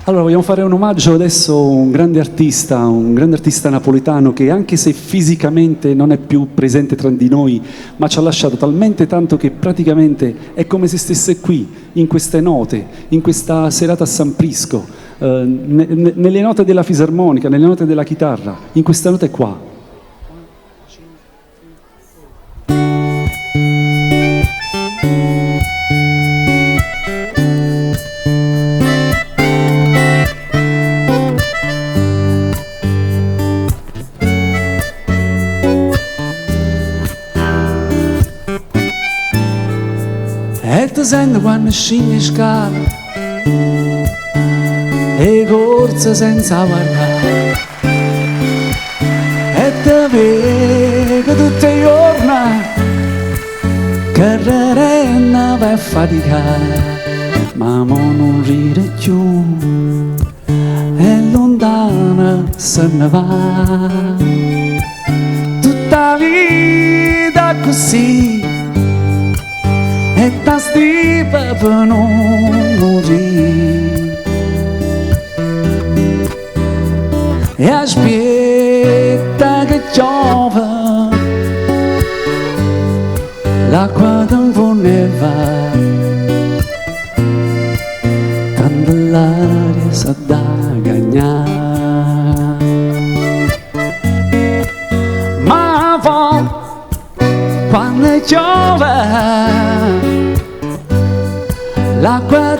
Allora, vogliamo fare un omaggio adesso a un grande artista napoletano che anche se fisicamente non è più presente tra di noi, ma ci ha lasciato talmente tanto che praticamente è come se stesse qui, in queste note, in questa serata a San Prisco, nelle note della fisarmonica, nelle note della chitarra, in queste note qua. E ti sento quando scendi in scala e corsa senza guardare e ti vedo tutti i giorni che renna per faticare, ma mo non ride più e lontana se ne va. Tutta vita così e ta stipa per non morire e aspetta che piove l'acqua non ne va, tanto l'aria sa da cagnare, ma poi quando piove l'acqua